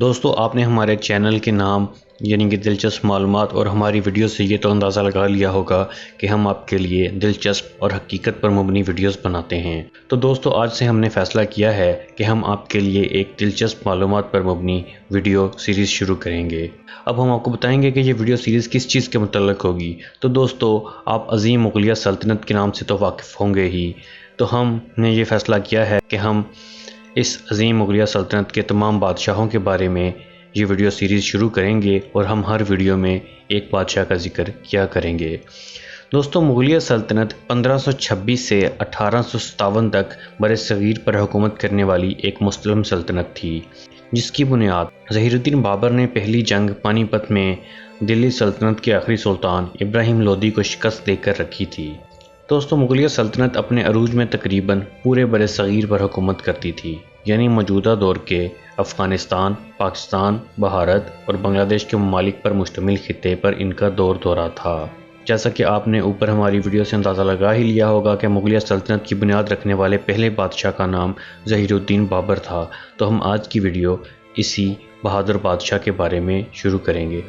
دوستو آپ نے ہمارے چینل کے نام یعنی کہ دلچسپ معلومات اور ہماری ویڈیو سے یہ تو اندازہ لگا لیا ہوگا کہ ہم آپ کے لیے دلچسپ اور حقیقت پر مبنی ویڈیوز بناتے ہیں۔ تو دوستو آج سے ہم نے فیصلہ کیا ہے کہ ہم آپ کے لیے ایک دلچسپ معلومات پر مبنی ویڈیو سیریز شروع کریں گے۔ اب ہم آپ کو بتائیں گے کہ یہ ویڈیو سیریز کس چیز کے متعلق ہوگی۔ تو دوستو آپ عظیم مغلیہ سلطنت کے نام سے تو واقف ہوں گے ہی، تو ہم نے یہ فیصلہ کیا ہے کہ ہم اس عظیم مغلیہ سلطنت کے تمام بادشاہوں کے بارے میں یہ ویڈیو سیریز شروع کریں گے اور ہم ہر ویڈیو میں ایک بادشاہ کا ذکر کیا کریں گے۔ دوستو مغلیہ سلطنت 1526 سے 1857 تک برصغیر پر حکومت کرنے والی ایک مسلم سلطنت تھی، جس کی بنیاد ظہیر الدین بابر نے پہلی جنگ پانی پت میں دلی سلطنت کے آخری سلطان ابراہیم لودھی کو شکست دے کر رکھی تھی۔ دوستو مغلیہ سلطنت اپنے عروج میں تقریباً پورے برصغیر پر حکومت کرتی تھی، یعنی موجودہ دور کے افغانستان، پاکستان، بھارت اور بنگلہ دیش کے ممالک پر مشتمل خطے پر ان کا دورہ تھا۔ جیسا کہ آپ نے اوپر ہماری ویڈیو سے اندازہ لگا ہی لیا ہوگا کہ مغلیہ سلطنت کی بنیاد رکھنے والے پہلے بادشاہ کا نام ظہیر الدین بابر تھا، تو ہم آج کی ویڈیو اسی بہادر بادشاہ کے بارے میں شروع کریں گے۔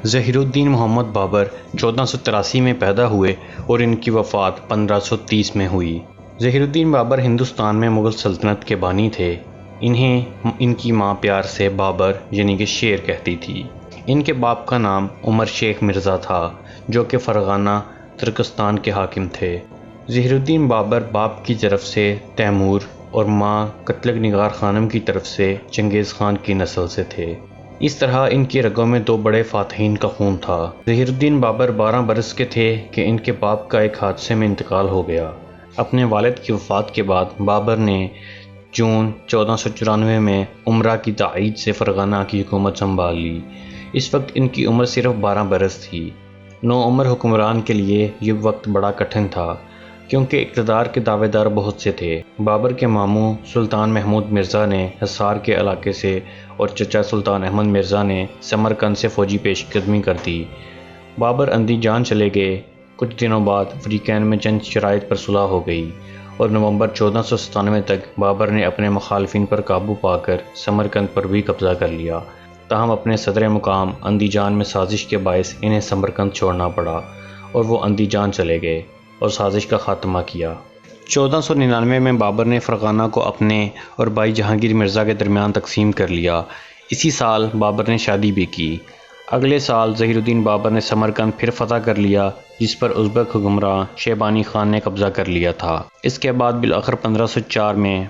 ظہیر الدین محمد بابر 1483 میں پیدا ہوئے اور ان کی وفات 1530 میں ہوئی۔ ظہیر الدین بابر ہندوستان میں مغل سلطنت کے بانی تھے۔ انہیں ان کی ماں پیار سے بابر یعنی کہ شیر کہتی تھی۔ ان کے باپ کا نام عمر شیخ مرزا تھا، جو کہ فرغانہ ترکستان کے حاکم تھے۔ ظہیر الدین بابر باپ کی طرف سے تیمور اور ماں قتلگ نگار خانم کی طرف سے چنگیز خان کی نسل سے تھے۔ اس طرح ان کی رگوں میں دو بڑے فاتحین کا خون تھا۔ ظہیر الدین بابر 12 برس کے تھے کہ ان کے باپ کا ایک حادثے میں انتقال ہو گیا۔ اپنے والد کی وفات کے بعد بابر نے جون 1494 میں عمرہ کی تائید سے فرغانہ کی حکومت سنبھال لی۔ اس وقت ان کی عمر صرف 12 برس تھی۔ نوعمر حکمران کے لیے یہ وقت بڑا کٹھن تھا، کیونکہ اقتدار کے دعوے دار بہت سے تھے۔ بابر کے ماموں سلطان محمود مرزا نے حصار کے علاقے سے اور چچا سلطان احمد مرزا نے سمرقند سے فوجی پیش قدمی کر دی۔ بابر اندھی جان چلے گئے۔ کچھ دنوں بعد فریقین میں چند شرائط پر صلح ہو گئی اور نومبر 1497 تک بابر نے اپنے مخالفین پر قابو پا کر سمرقند پر بھی قبضہ کر لیا۔ تاہم اپنے صدر مقام اندھی جان میں سازش کے باعث انہیں سمرقند چھوڑنا پڑا اور وہ اندھی جان چلے گئے اور سازش کا خاتمہ کیا۔ 1499 میں بابر نے فرغانہ کو اپنے اور بھائی جہانگیر مرزا کے درمیان تقسیم کر لیا۔ اسی سال بابر نے شادی بھی کی۔ اگلے سال ظہیر الدین بابر نے سمرقند پھر فتح کر لیا، جس پر ازبک حکمراں شیبانی خان نے قبضہ کر لیا تھا۔ اس کے بعد بالآخر 1504 میں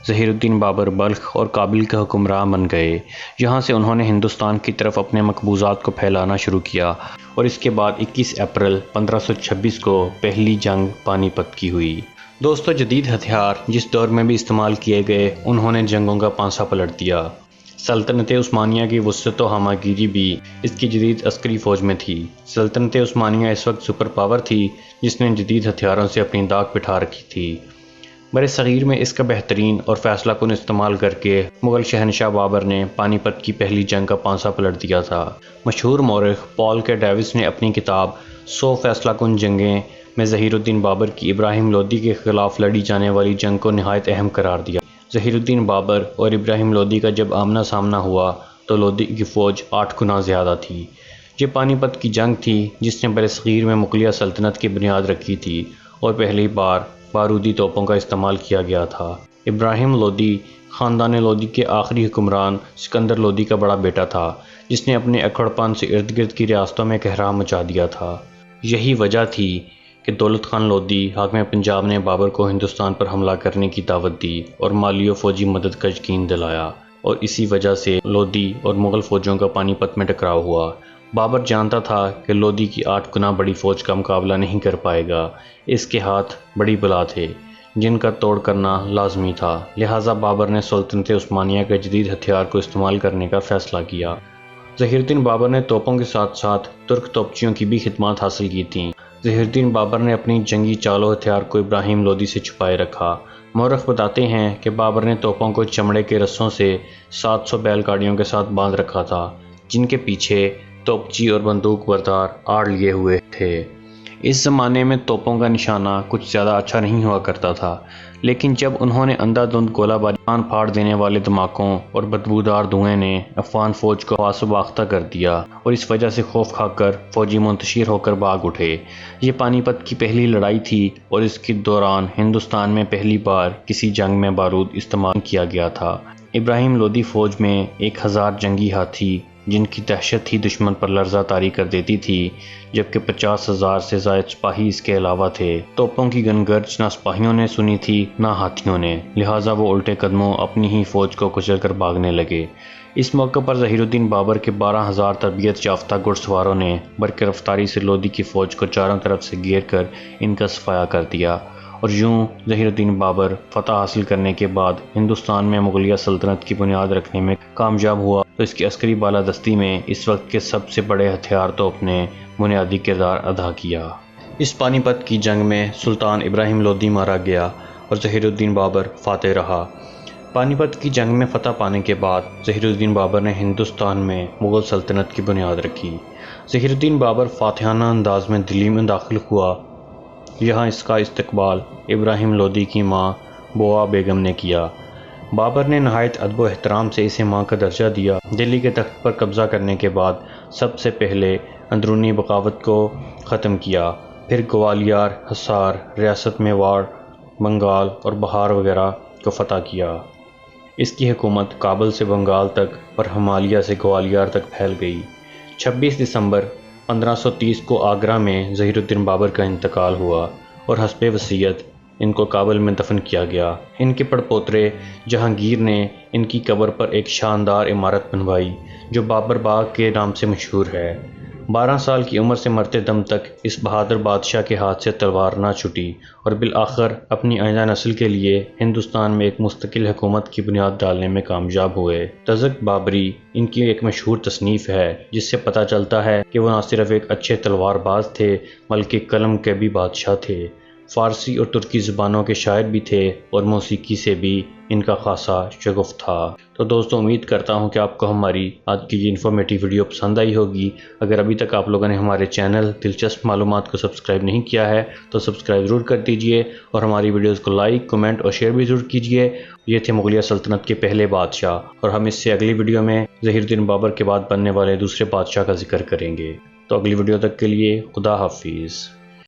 ظہیر الدین بابر بلخ اور کابل کے حکمراں بن گئے۔ یہاں سے انہوں نے ہندوستان کی طرف اپنے مقبوضات کو پھیلانا شروع کیا اور اس کے بعد 21 اپریل 1526 کو پہلی جنگ پانی پت کی ہوئی۔ دوستو جدید ہتھیار جس دور میں بھی استعمال کیے گئے، انہوں نے جنگوں کا پانسا پلٹ دیا۔ سلطنت عثمانیہ کی وسعت و ہمہ گیری بھی اس کی جدید عسکری فوج میں تھی۔ سلطنت عثمانیہ اس وقت سپر پاور تھی، جس نے جدید ہتھیاروں سے اپنی داغ بٹھا رکھی تھی۔ برصغیر میں اس کا بہترین اور فیصلہ کن استعمال کر کے مغل شہنشاہ بابر نے پانی پت کی پہلی جنگ کا پانسا پلٹ دیا تھا۔ مشہور مورخ پال کے ڈیوس نے اپنی کتاب 100 فیصلہ کن جنگیں میں ظہیر الدین بابر کی ابراہیم لودھی کے خلاف لڑی جانے والی جنگ کو نہایت اہم قرار دیا۔ ظہیر الدین بابر اور ابراہیم لودھی کا جب آمنا سامنا ہوا تو لودھی کی فوج 8 گنا زیادہ تھی۔ یہ پانی پت کی جنگ تھی جس نے برصغیر میں مغلیہ سلطنت کی بنیاد رکھی تھی اور پہلی بار بارودی توپوں کا استعمال کیا گیا تھا۔ ابراہیم لودھی خاندان لودھی کے آخری حکمران سکندر لودھی کا بڑا بیٹا تھا، جس نے اپنے اکھڑ پن سے ارد گرد کی ریاستوں میں کہرام مچا دیا تھا۔ یہی وجہ تھی کہ دولت خان لودھی حاکم پنجاب نے بابر کو ہندوستان پر حملہ کرنے کی دعوت دی اور مالی و فوجی مدد کا یقین دلایا، اور اسی وجہ سے لودھی اور مغل فوجوں کا پانی پت میں ٹکراؤ ہوا۔ بابر جانتا تھا کہ لودھی کی 8 گنا بڑی فوج کا مقابلہ نہیں کر پائے گا۔ اس کے ہاتھ بڑی بلا تھے جن کا توڑ کرنا لازمی تھا، لہٰذا بابر نے سلطنت عثمانیہ کے جدید ہتھیار کو استعمال کرنے کا فیصلہ کیا۔ ظہیر الدین بابر نے توپوں کے ساتھ ساتھ ترک توپچیوں کی بھی خدمات حاصل کی تھیں۔ ظہیر الدین بابر نے اپنی جنگی چال و ہتھیار کو ابراہیم لودھی سے چھپائے رکھا۔ مورخ بتاتے ہیں کہ بابر نے توپوں کو چمڑے کے رسوں سے 700 بیل گاڑیوں کے ساتھ باندھ رکھا تھا، جن کے پیچھے توپچی اور بندوق بردار آڑ لیے ہوئے تھے۔ اس زمانے میں توپوں کا نشانہ کچھ زیادہ اچھا نہیں ہوا کرتا تھا، لیکن جب انہوں نے اندھا دھند گولہ باری جان پھاڑ دینے والے دھماکوں اور بدبودار دھوئیں نے افغان فوج کو حواس باختہ کر دیا اور اس وجہ سے خوف کھا کر فوجی منتشر ہو کر بھاگ اٹھے۔ یہ پانی پت کی پہلی لڑائی تھی اور اس کے دوران ہندوستان میں پہلی بار کسی جنگ میں بارود استعمال کیا گیا تھا۔ ابراہیم لودھی فوج میں 1000 جنگی ہاتھی جن کی دہشت ہی دشمن پر لرزہ طاری کر دیتی تھی، جبکہ 50,000 سے زائد سپاہی اس کے علاوہ تھے۔ توپوں کی گنگرج نہ سپاہیوں نے سنی تھی نہ ہاتھیوں نے، لہٰذا وہ الٹے قدموں اپنی ہی فوج کو کچل کر بھاگنے لگے۔ اس موقع پر ظہیر الدین بابر کے 12,000 تربیت یافتہ گھڑ سواروں نے برق رفتاری سے لودھی کی فوج کو چاروں طرف سے گھیر کر ان کا صفایا کر دیا، اور یوں ظہیر الدین بابر فتح حاصل کرنے کے بعد ہندوستان میں مغلیہ سلطنت کی بنیاد رکھنے میں کامیاب ہوا، تو اس کی عسکری بالادستی میں اس وقت کے سب سے بڑے ہتھیار توپ نے بنیادی کردار ادا کیا۔ اس پانی پت کی جنگ میں سلطان ابراہیم لودھی مارا گیا اور ظہیر الدین بابر فاتح رہا۔ پانی پت کی جنگ میں فتح پانے کے بعد ظہیر الدین بابر نے ہندوستان میں مغل سلطنت کی بنیاد رکھی۔ ظہیر الدین بابر فاتحانہ انداز میں دلی میں داخل ہوا۔ یہاں اس کا استقبال ابراہیم لودھی کی ماں بوا بیگم نے کیا۔ بابر نے نہایت ادب و احترام سے اسے ماں کا درجہ دیا۔ دلی کے تخت پر قبضہ کرنے کے بعد سب سے پہلے اندرونی بغاوت کو ختم کیا، پھر گوالیار، حصار، ریاست میواڑ، بنگال اور بہار وغیرہ کو فتح کیا۔ اس کی حکومت کابل سے بنگال تک اور ہمالیہ سے گوالیار تک پھیل گئی۔ 26 دسمبر 1530 کو آگرہ میں ظہیر الدین بابر کا انتقال ہوا اور حسب وصیت ان کو کابل میں دفن کیا گیا۔ ان کے پڑپوترے جہانگیر نے ان کی قبر پر ایک شاندار عمارت بنوائی جو بابر باغ کے نام سے مشہور ہے۔ 12 سال کی عمر سے مرتے دم تک اس بہادر بادشاہ کے ہاتھ سے تلوار نہ چھٹی اور بالآخر اپنی آئندہ نسل کے لیے ہندوستان میں ایک مستقل حکومت کی بنیاد ڈالنے میں کامیاب ہوئے۔ تزک بابری ان کی ایک مشہور تصنیف ہے جس سے پتہ چلتا ہے کہ وہ نہ صرف ایک اچھے تلوار باز تھے بلکہ قلم کے بھی بادشاہ تھے۔ فارسی اور ترکی زبانوں کے شاعر بھی تھے اور موسیقی سے بھی ان کا خاصا شغف تھا۔ تو دوستو، امید کرتا ہوں کہ آپ کو ہماری آج کی یہ انفارمیٹیو ویڈیو پسند آئی ہوگی۔ اگر ابھی تک آپ لوگوں نے ہمارے چینل دلچسپ معلومات کو سبسکرائب نہیں کیا ہے تو سبسکرائب ضرور کر دیجئے اور ہماری ویڈیوز کو لائک، کمنٹ اور شیئر بھی ضرور کیجئے۔ یہ تھے مغلیہ سلطنت کے پہلے بادشاہ، اور ہم اس سے اگلی ویڈیو میں ظہیر الدین بابر کے بعد بننے والے دوسرے بادشاہ کا ذکر کریں گے۔ تو اگلی ویڈیو تک کے لیے خدا حافظ۔